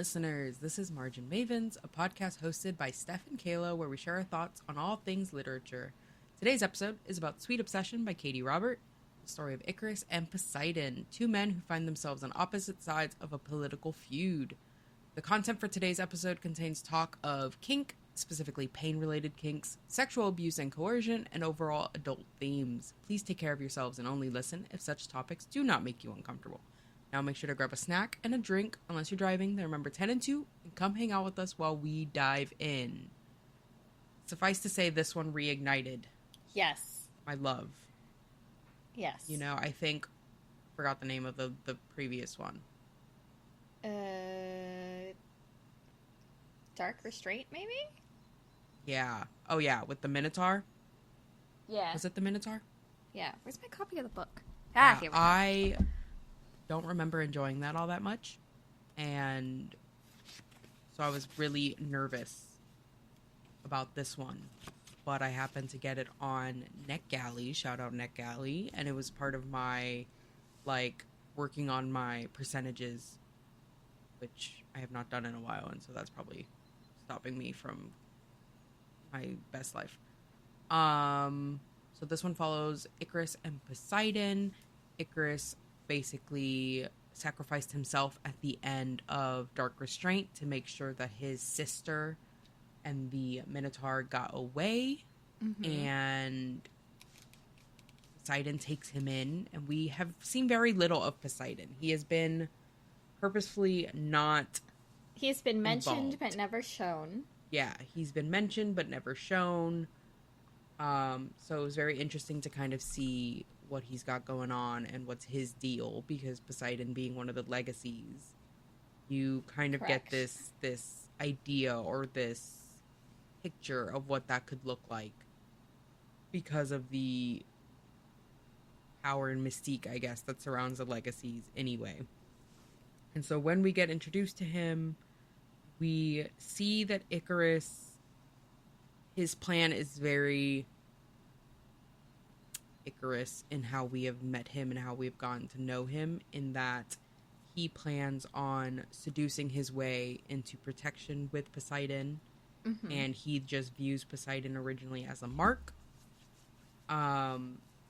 listeners. This is Margin Mavens, a podcast hosted by Steph and Kayla, where we share our thoughts on all things literature. Today's episode is about Sweet Obsession by Katee Robert, the story of Icarus and Poseidon, two men who find themselves on opposite sides of a political feud. The content for today's episode contains talk of kink, specifically pain-related kinks, sexual abuse and coercion, and overall adult themes. Please take care of yourselves and only listen if such topics do not make you uncomfortable. Now make sure to grab a snack and a drink, unless you're driving, then remember 10 and 2, and come hang out with us while we dive in. Suffice to say, this one reignited. Yes. My love. Yes. You know, I think, forgot the name of the previous one. Dark Restraint, maybe? Yeah. Oh yeah, with the Minotaur? Yeah. Was it the Minotaur? Yeah. Where's my copy of the book? Yeah, Here we go. I don't remember enjoying that all that much, and so I was really nervous about this one, but I happened to get it on NetGalley, shout out NetGalley, and it was part of my working on my percentages, which I have not done in a while, and so that's probably stopping me from my best life. So this one follows Icarus and Poseidon. Icarus basically sacrificed himself at the end of Dark Restraint to make sure that his sister and the Minotaur got away. And Poseidon takes him in, and we have seen very little of Poseidon. He has been purposefully not He's been mentioned involved. but never shown. Yeah, he's been mentioned but never shown. So it was very interesting to kind of see what he's got going on and what's his deal, because Poseidon being one of the legacies, you kind of Correct. get this idea or this picture of what that could look like because of the power and mystique, I guess, that surrounds the legacies anyway. And so when we get introduced to him, we see that Icarus, his plan is very Icarus in how we have met him and how we've gotten to know him, in that he plans on seducing his way into protection with Poseidon, and he just views Poseidon originally as a mark.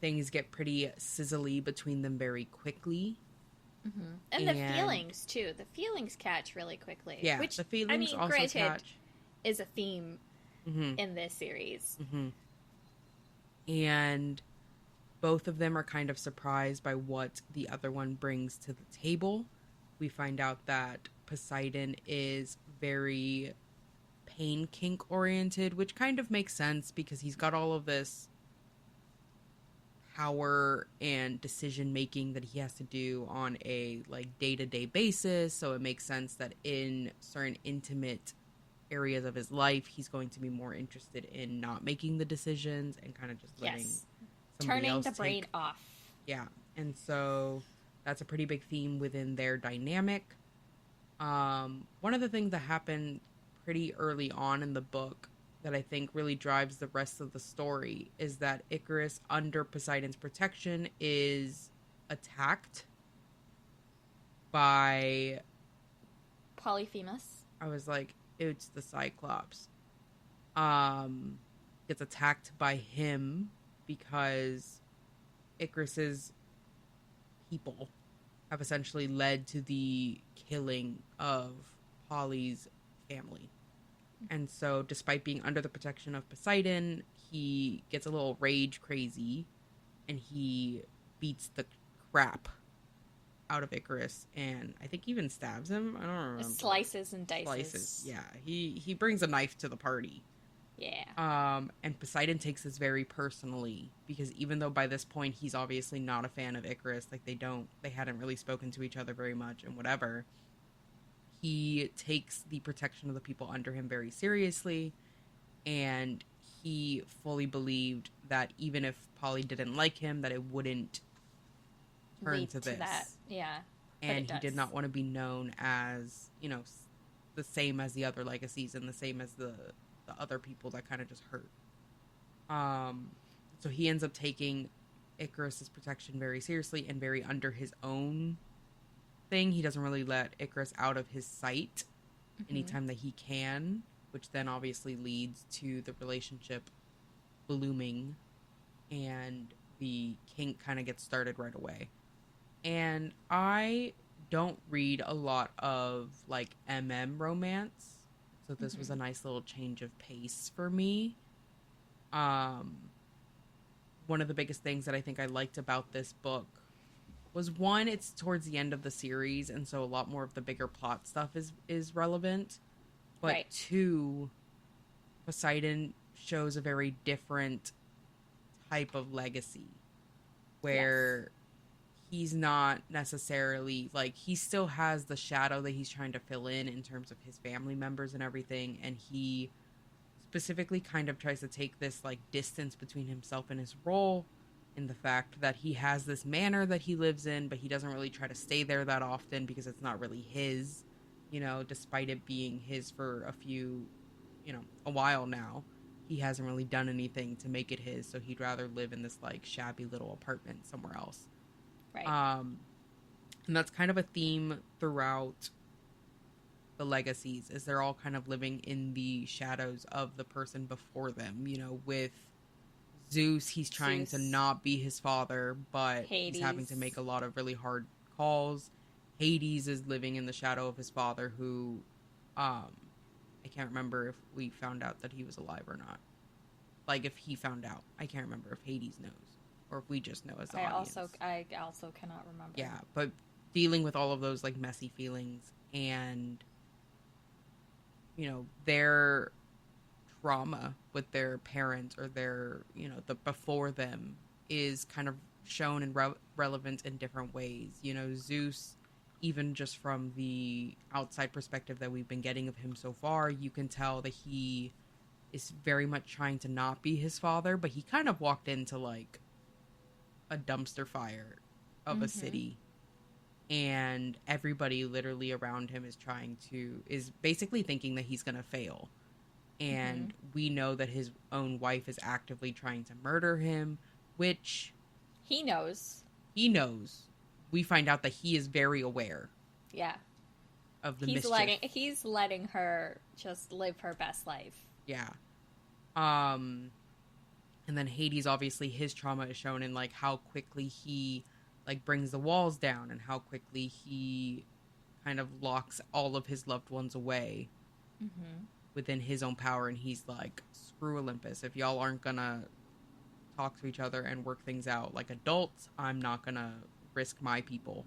Things get pretty sizzly between them very quickly. And the feelings, too. The feelings catch really quickly. Yeah, which, the feelings also granted, catch. is a theme in this series. And both of them are kind of surprised by what the other one brings to the table. We find out that Poseidon is very pain kink oriented, which kind of makes sense because he's got all of this power and decision making that he has to do on a day-to-day basis. So it makes sense that in certain intimate areas of his life, he's going to be more interested in not making the decisions and kind of just letting somebody Turning else the brain off. Yeah, and so that's a pretty big theme within their dynamic. One of the things that happened pretty early on in the book that I think really drives the rest of the story is that Icarus, under Poseidon's protection, is attacked by... Polyphemus. I was like, it's the Cyclops. Gets attacked by him because Icarus's people have essentially led to the killing of Poly's family. And so, despite being under the protection of Poseidon, he gets a little rage crazy, and he beats the crap out of Icarus, and I think even stabs him. I don't remember. Slices and dices. Slices, yeah. He brings a knife to the party. Yeah. And Poseidon takes this very personally, because even though by this point he's obviously not a fan of Icarus, they hadn't really spoken to each other very much and whatever, he takes the protection of the people under him very seriously, and he fully believed that even if Polly didn't like him, that it wouldn't turn Lead to this. That. Yeah. And he did not want to be known as, the same as the other legacies and the same as the other people that kind of just hurt. So he ends up taking Icarus's protection very seriously and very under his own thing. He doesn't really let Icarus out of his sight anytime that he can, which then obviously leads to the relationship blooming, and the kink kind of gets started right away. And I don't read a lot of like romance, so this was a nice little change of pace for me. Um, One of the biggest things that I think I liked about this book was, one, it's towards the end of the series, and so a lot more of the bigger plot stuff is relevant. But Right. two, Poseidon shows a very different type of legacy where he's not necessarily like, he still has the shadow that he's trying to fill in terms of his family members and everything, and he specifically kind of tries to take this like distance between himself and his role, in the fact that he has this manor that he lives in, but he doesn't really try to stay there that often because it's not really his, despite it being his for a while now. He hasn't really done anything to make it his, so he'd rather live in this like shabby little apartment somewhere else. Right. And that's kind of a theme throughout the legacies, is they're all kind of living in the shadows of the person before them. With Zeus, he's trying to not be his father, but Hades. He's having to make a lot of really hard calls. Hades is living in the shadow of his father, who I can't remember if we found out that he was alive or not. Like, if he found out. I can't remember if Hades knows, or if we just know as the audience. I also cannot remember. Yeah, but dealing with all of those like messy feelings, and their trauma with their parents, or their the before them, is kind of shown and relevant in different ways. Zeus, even just from the outside perspective that we've been getting of him so far, you can tell that he is very much trying to not be his father, but he kind of walked into like a dumpster fire of a city, and everybody literally around him is basically thinking that he's gonna fail, and we know that his own wife is actively trying to murder him, which he knows. We find out that he is very aware of the mischief. He's letting her just live her best life. Yeah. And then Hades, obviously his trauma is shown in like how quickly he like brings the walls down, and how quickly he kind of locks all of his loved ones away within his own power. And he's like, screw Olympus. If y'all aren't gonna talk to each other and work things out like adults, I'm not gonna risk my people.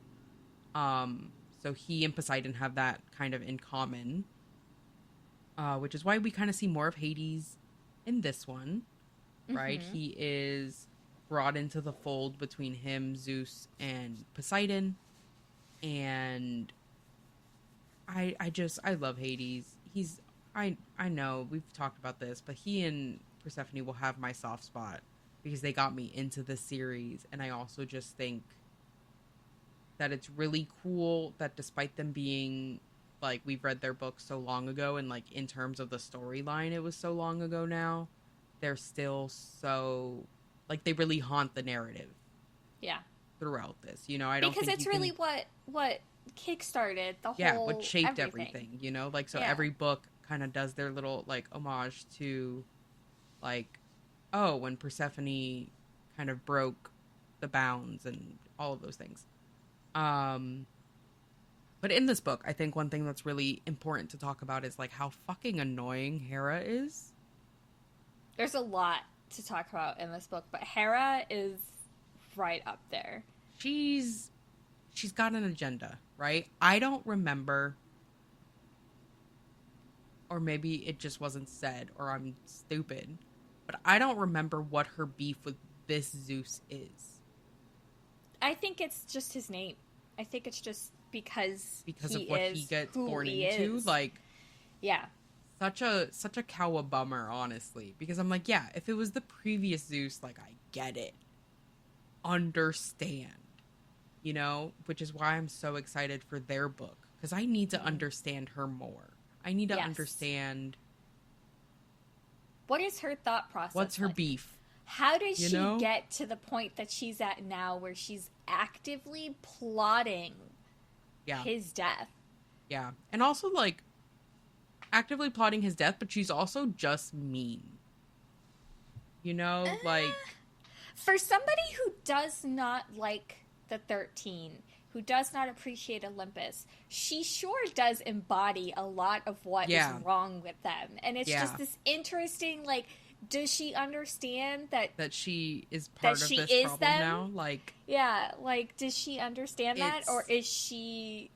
So he and Poseidon have that kind of in common, which is why we kind of see more of Hades in this one, right? He is brought into the fold between him, Zeus, and Poseidon, and I love Hades. I know we've talked about this, but he and Persephone will have my soft spot because they got me into this series, and I also just think that it's really cool that despite them being like, we've read their books so long ago, and like in terms of the storyline it was so long ago now, they're still so like, they really haunt the narrative throughout this. I don't because think it's really what kickstarted the whole what shaped everything. Like, so every book kind of does their little like homage to like, oh, when Persephone kind of broke the bounds and all of those things. But in this book, I think one thing that's really important to talk about is like how fucking annoying Hera is. There's a lot to talk about in this book, but Hera is right up there. She's got an agenda, right? I don't remember, or maybe it just wasn't said, or I'm stupid, but I don't remember what her beef with this Zeus is. I think it's just his name. I think it's just because of what he gets born into. Like, such a cowabummer, honestly. Because I'm like, yeah, if it was the previous Zeus, like, I get it, understand, which is why I'm so excited for their book, because I need to understand her more. I need to understand what is her thought process. What's her beef? How did she get to the point that she's at now, where she's actively plotting his death? Yeah. And also, like, actively plotting his death, but she's also just mean. You know, like... For somebody who does not like the 13, who does not appreciate Olympus, she sure does embody a lot of what is wrong with them. And it's just this interesting, like, does she understand that she is part of this problem them? Now? Like, yeah, like, does she understand that, or is she?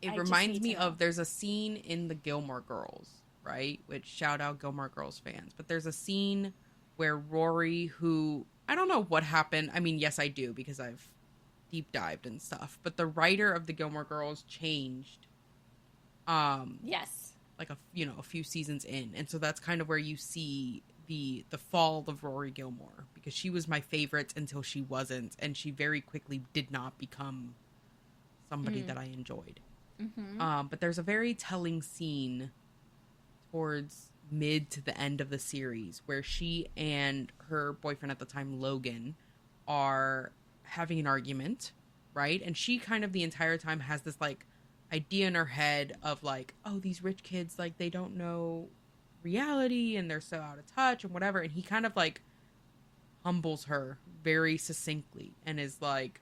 It reminds me of, there's a scene in the Gilmore Girls, right? Which, shout out Gilmore Girls fans, but there's a scene where Rory, who, I don't know what happened. I mean, yes, I do, because I've deep dived and stuff, but the writer of the Gilmore Girls changed. Yes. Like a few seasons in, and so that's kind of where you see the fall of Rory Gilmore, because she was my favorite until she wasn't, and she very quickly did not become somebody that I enjoyed. Mm-hmm. But there's a very telling scene towards mid to the end of the series where she and her boyfriend at the time, Logan, are having an argument, right? And she kind of the entire time has this like idea in her head of like, oh, these rich kids, like, they don't know reality and they're so out of touch and whatever. And he kind of like humbles her very succinctly and is like,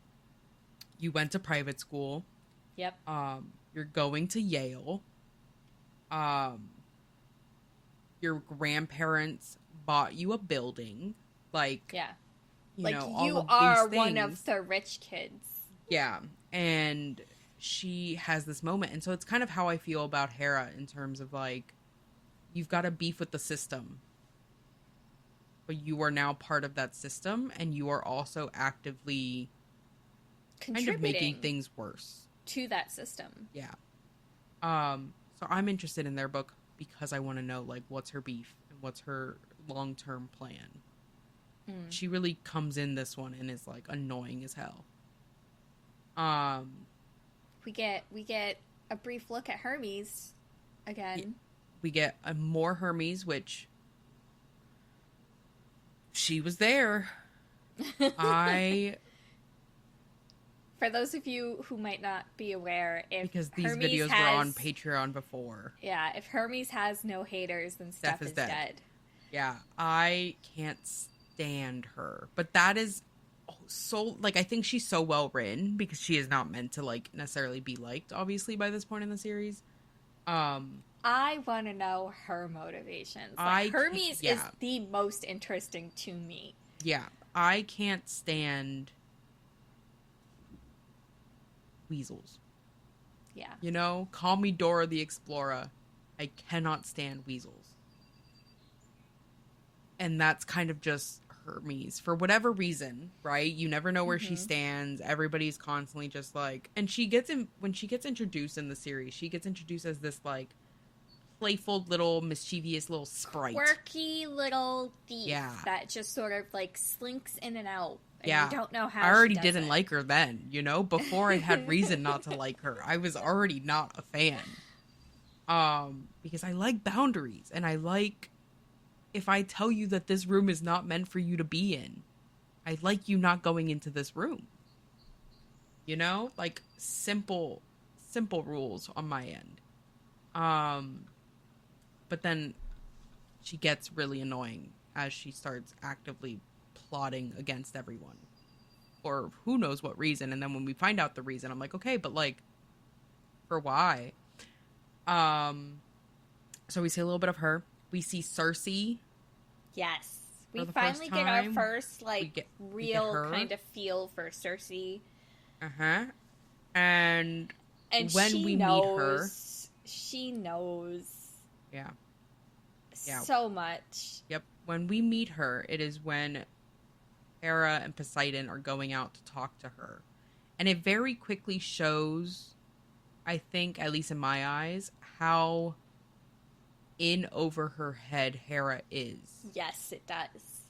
you went to private school. Yep. You're going to Yale. Your grandparents bought you a building. Like, yeah. You like, know, all you of are these one things. of the rich kids. Yeah. And she has this moment. And so it's kind of how I feel about Hera in terms of like, you've got a beef with the system, but you are now part of that system, and you are also actively kind of making things worse to that system. Yeah. So I'm interested in their book because I want to know like what's her beef and what's her long-term plan. She really comes in this one and is like annoying as hell. We get a brief look at Hermes again. We get a more Hermes, which she was there. For those of you who might not be aware, because these Hermes videos were on Patreon before. Yeah, if Hermes has no haters, then Steph is dead. Yeah, I can't stand her. But that is so, like, I think she's so well written because she is not meant to, like, necessarily be liked, obviously, by this point in the series. I want to know her motivations. Like, Hermes is the most interesting to me. Yeah, I can't stand weasels. Yeah. You know, call me Dora the Explorer. I cannot stand weasels. And that's kind of just Hermes for whatever reason, right? You never know where she stands. Everybody's constantly just like, and when she gets introduced in the series, she gets introduced as this like playful little mischievous little sprite, quirky little thief that just sort of like slinks in and out. And you don't know how. I already didn't like her then, you know, before I had reason not to like her. I was already not a fan. Because I like boundaries, and I like if I tell you that this room is not meant for you to be in, I like you not going into this room. You know, like simple rules on my end. But then she gets really annoying as she starts actively plotting against everyone, or who knows what reason. And then when we find out the reason, I'm like, okay, but like, for why? So we see a little bit of her. We see Cersei. Yes, we finally get our first like real kind of feel for Cersei. And when we meet her, she knows. Yeah. So much. Yep. When we meet her, it is when Hera and Poseidon are going out to talk to her. And it very quickly shows, I think, at least in my eyes, how in over her head Hera is. Yes, it does.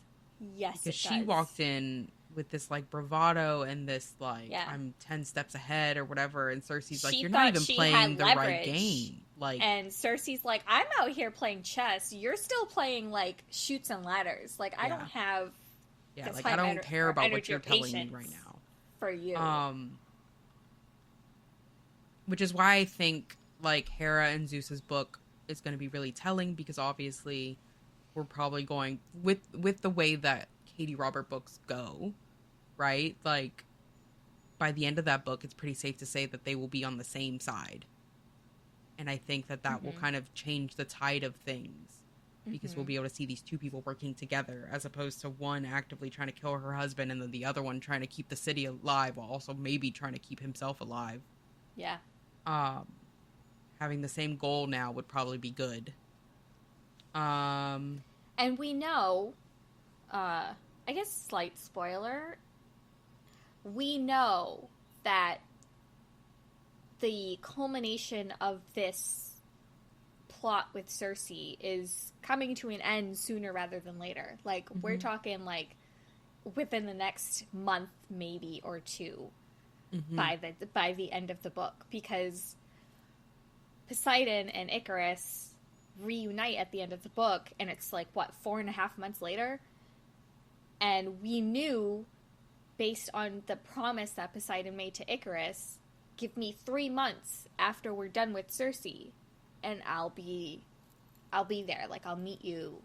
Yes, because she walked in with this like bravado and this like I'm 10 steps ahead or whatever, and Cersei's like, you're not even playing the right game. Like, and Cersei's like, I'm out here playing chess. You're still playing like Chutes and Ladders. Like, I don't have like I don't care about what you're telling me right now for you. Which is why I think like Hera and Zeus's book is going to be really telling, because obviously we're probably going with the way that Katee Robert books go, right? Like by the end of that book, it's pretty safe to say that they will be on the same side. And I think that will kind of change the tide of things, because we'll be able to see these two people working together, as opposed to one actively trying to kill her husband and then the other one trying to keep the city alive while also maybe trying to keep himself alive. Yeah. Having the same goal now would probably be good. And we know, I guess slight spoiler, we know that the culmination of this plot with Cersei is coming to an end sooner rather than later. Like, we're talking, like, within the next month, maybe, or two, by the end of the book. Because Poseidon and Icarus reunite at the end of the book, and it's, like, 4.5 months later? And we knew, based on the promise that Poseidon made to Icarus, give me 3 months after we're done with Cersei, and I'll be there. Like, I'll meet you.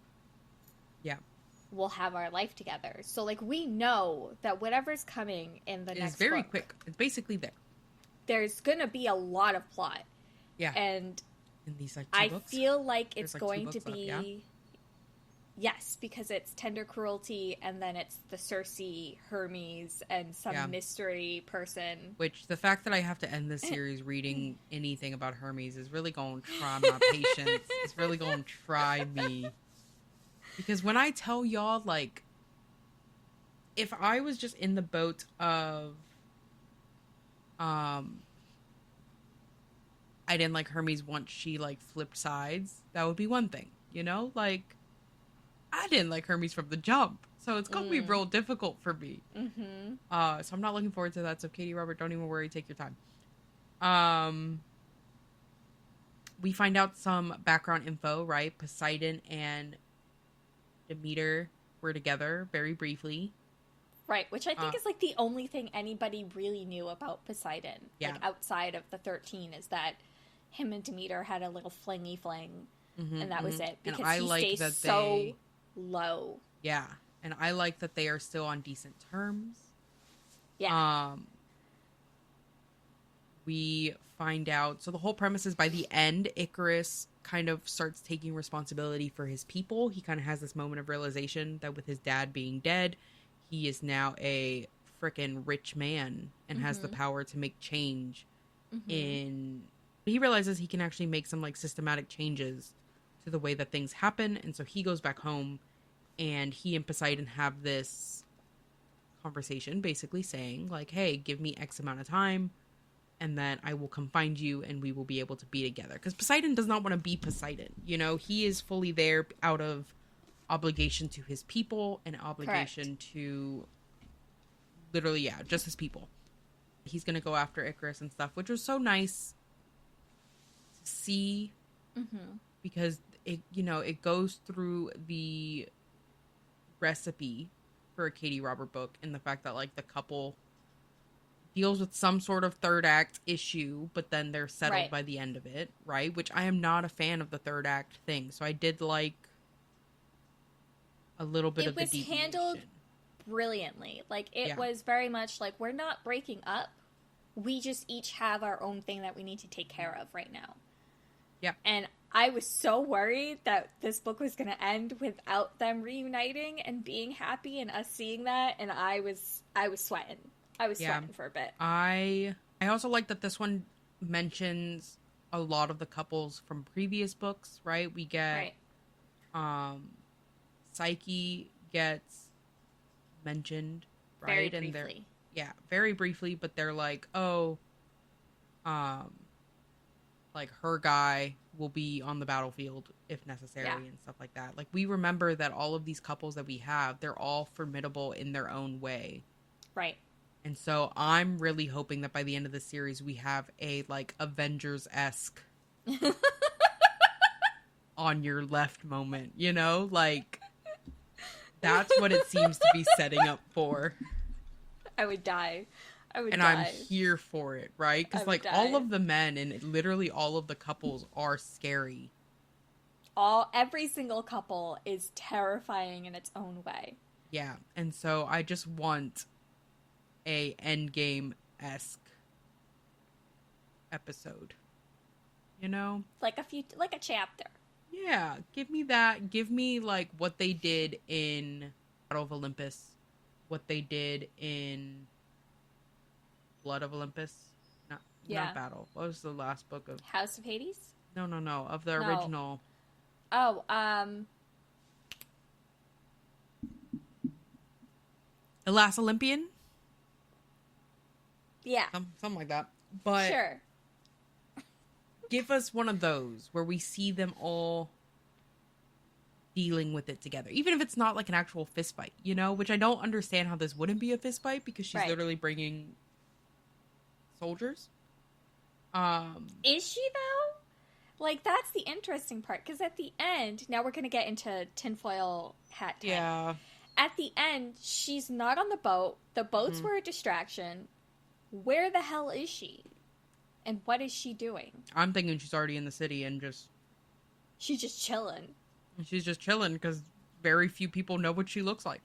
Yeah. We'll have our life together. So, like, we know that whatever's coming in the next book... It's very quick. It's basically there. There's gonna be a lot of plot. Yeah. And in these, like, two books? feel like There's, it's like, going to left, be... yeah? Yes, because it's tender cruelty, and then it's the Cersei, Hermes, and some mystery person. Which, the fact that I have to end this series reading anything about Hermes is really going to try my patience. It's really going to try me. Because when I tell y'all, like, if I was just in the boat of, I didn't like Hermes once she, like, flipped sides, that would be one thing, you know? Like, I didn't like Hermes from the jump, so it's gonna be real difficult for me. So I'm not looking forward to that. So Katee Robert, don't even worry, take your time. We find out some background info, right? Poseidon and Demeter were together very briefly, right? Which I think is like the only thing anybody really knew about Poseidon, like outside of the 13, is that him and Demeter had a little flingy fling, and that was it. Because and I he like stays that so low. Yeah, and I like that they are still on decent terms. Yeah. We find out, so the whole premise is by the end, Icarus kind of starts taking responsibility for his people. He kind of has this moment of realization that with his dad being dead, he is now a frickin' rich man and has the power to make change in... He realizes he can actually make some, like, systematic changes to the way that things happen, and so he goes back home, and he and Poseidon have this conversation, basically saying, like, hey, give me X amount of time, and then I will come find you, and we will be able to be together. Because Poseidon does not want to be Poseidon, you know? He is fully there out of obligation to his people, and obligation to, literally, just his people. He's going to go after Icarus and stuff, which was so nice to see, because it, you know, it goes through the recipe for a Katee Robert book, and the fact that, like, the couple deals with some sort of third act issue, but then they're settled by the end of it, right? Which I am not a fan of the third act thing, so I did like a little bit of the deviation. It was handled brilliantly. Like, it was very much like, we're not breaking up, we just each have our own thing that we need to take care of right now. Yeah. And I was so worried that this book was going to end without them reuniting and being happy and us seeing that, and I was sweating. I was sweating for a bit. I also like that this one mentions a lot of the couples from previous books, right? We get Psyche gets mentioned, right? Very briefly. And very briefly, but they're like, like, her guy will be on the battlefield if necessary and stuff like that. Like, we remember that all of these couples that we have, they're all formidable in their own way. Right. And so I'm really hoping that by the end of the series, we have a, like, Avengers-esque on your left moment, you know? Like, that's what it seems to be setting up for. I would die. I would and die. I'm here for it, right? Because like all of the men and literally all of the couples are scary. Every single couple is terrifying in its own way. Yeah, and so I just want a Endgame-esque episode. You know? Like a chapter. Yeah, give me that. Give me like what they did in Battle of Olympus, what they did in Blood of Olympus. Not Battle. What was the last book of House of Hades? No, of the original. Oh, The Last Olympian? Yeah. Something like that. But sure. Give us one of those where we see them all dealing with it together. Even if it's not like an actual fist fight, you know? Which I don't understand how this wouldn't be a fist fight because she's literally bringing soldiers. Is she, though? Like, that's the interesting part. Because at the end, now we're going to get into tinfoil hat time. Yeah. At the end, she's not on the boat. The boats were a distraction. Where the hell is she? And what is she doing? I'm thinking she's already in the city and just... She's just chilling. She's just chilling because very few people know what she looks like.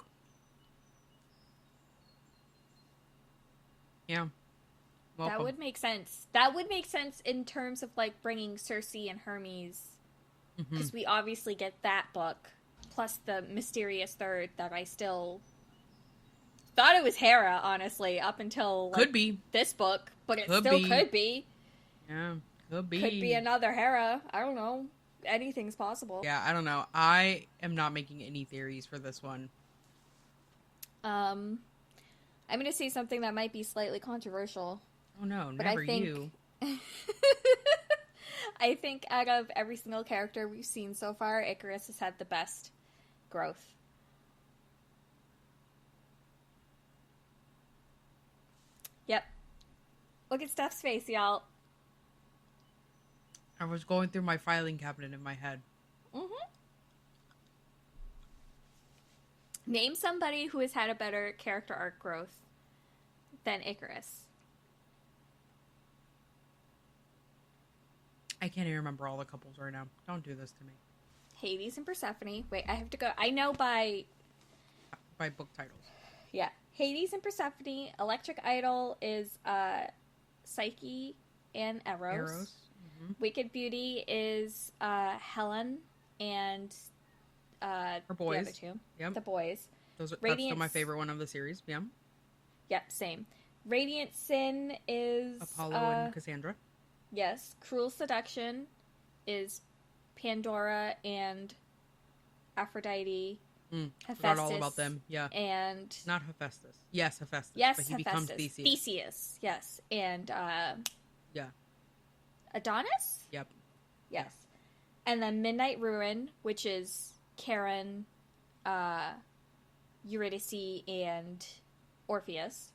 Yeah. Welcome. That would make sense. That would make sense in terms of, like, bringing Cersei and Hermes. Because we obviously get that book. Plus the mysterious third that I still thought it was Hera, honestly, up until like, could be this book, but it could be. Yeah, could be. Could be another Hera. I don't know. Anything's possible. Yeah, I don't know. I am not making any theories for this one. I'm going to say something that might be slightly controversial. Oh no, but never you. I think out of every single character we've seen so far, Icarus has had the best growth. Yep. Look at Steph's face, y'all. I was going through my filing cabinet in my head. Name somebody who has had a better character arc growth than Icarus. I can't even remember all the couples right now. Don't do this to me. Hades and Persephone. Wait, I have to go. I know by book titles. Yeah. Hades and Persephone. Electric Idol is Psyche and Eros. Wicked Beauty is Helen and her boys. the other two. Yep. The boys. That's still my favorite one of the series. Yeah. Yep, same. Radiant Sin is Apollo and Cassandra. Yes. Cruel Seduction is Pandora and Aphrodite. Hephaestus. Forgot all about them. Yeah. And not Hephaestus. Yes, Hephaestus. Yes, but he Hephaestus. becomes Theseus. Theseus. Yes. And yeah. Adonis? Yep. Yes. And then Midnight Ruin, which is Charon, Eurydice, and Orpheus.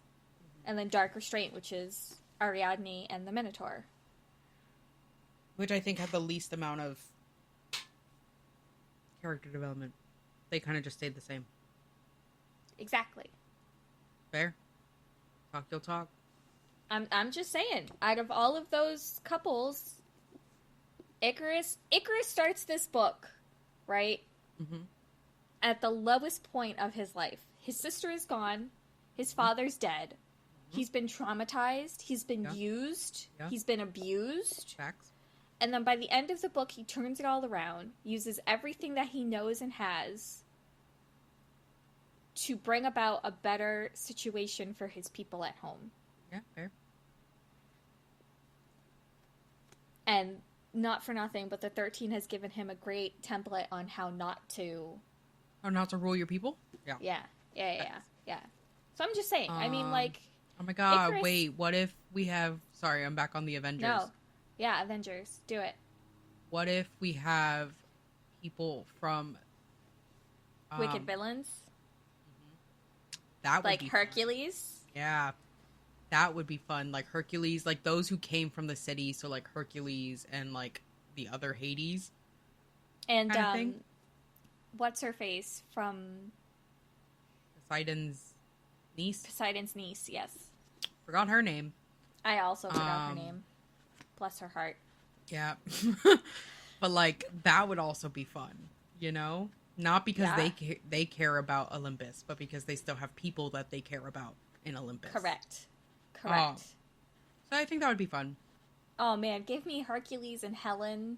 And then Dark Restraint, which is Ariadne and the Minotaur. Which I think had the least amount of character development. They kind of just stayed the same. Exactly. Fair. Talk you'll talk. I'm just saying, out of all of those couples, Icarus starts this book, right? At the lowest point of his life. His sister is gone. His father's dead. He's been traumatized. He's been used. Yeah. He's been abused. Facts. And then by the end of the book, he turns it all around, uses everything that he knows and has to bring about a better situation for his people at home. Yeah, fair. And not for nothing, but the 13 has given him a great template on how not to... How not to rule your people? Yeah. So I'm just saying, I mean, like... Oh my god, Icarus... wait, what if we have... Sorry, I'm back on the Avengers. No. Yeah, Avengers. Do it. What if we have people from... Wicked villains? That would like be Hercules? Fun. Yeah. That would be fun. Like Hercules, like those who came from the city, so like Hercules and like the other Hades. And what's her face from Poseidon's niece? Poseidon's niece, yes. Forgot her name. I also forgot her name. Bless her heart. Yeah. But, like, that would also be fun, you know? Not because they care about Olympus, but because they still have people that they care about in Olympus. Correct. So I think that would be fun. Oh, man. Give me Hercules and Helen.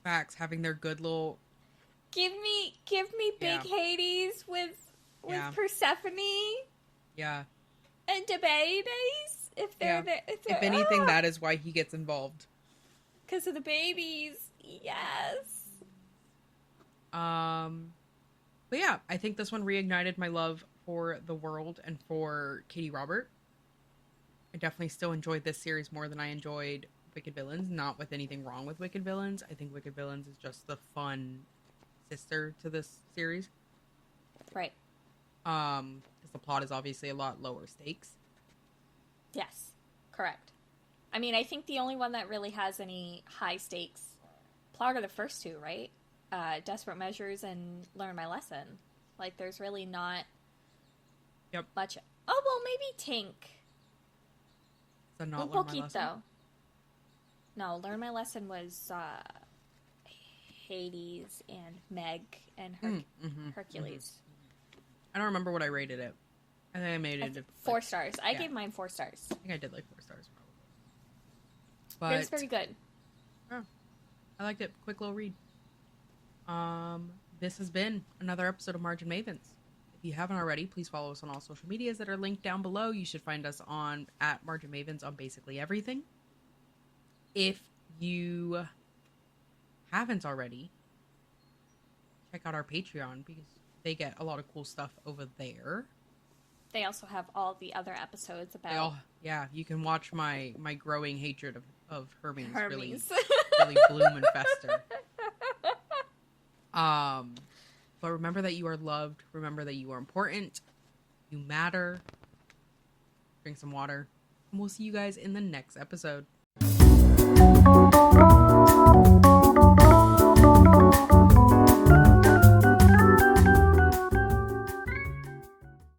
Facts. Having their good little... Give me big Hades with Persephone. Yeah. And the babies. If they're there. If anything, that is why he gets involved. Because of the babies. Yes. But yeah, I think this one reignited my love for the world and for Katee Robert. I definitely still enjoyed this series more than I enjoyed Wicked Villains. Not with anything wrong with Wicked Villains. I think Wicked Villains is just the fun sister to this series. Right. Because the plot is obviously a lot lower stakes. Yes, correct. I mean, I think the only one that really has any high stakes plot are the first two, right? Desperate Measures and Learn My Lesson. Like, there's really not much. Oh, well, maybe Tink. So not Learn My Lesson? No, Learn My Lesson was Hades and Meg and Hercules. I don't remember what I rated it. I think I made it 4 stars. I gave mine 4 stars. I think I did like 4 stars probably. But it's very good. Oh, I liked it. Quick little read. This has been another episode of Margin Mavens. If you haven't already, please follow us on all social medias that are linked down below. You should find us on at Margin Mavens on basically everything. If you haven't already, check out our Patreon because they get a lot of cool stuff over there. They also have all the other episodes about... you can watch my growing hatred of Hermes. really really bloom and fester. But remember that you are loved. Remember that you are important. You matter. Drink some water. And we'll see you guys in the next episode.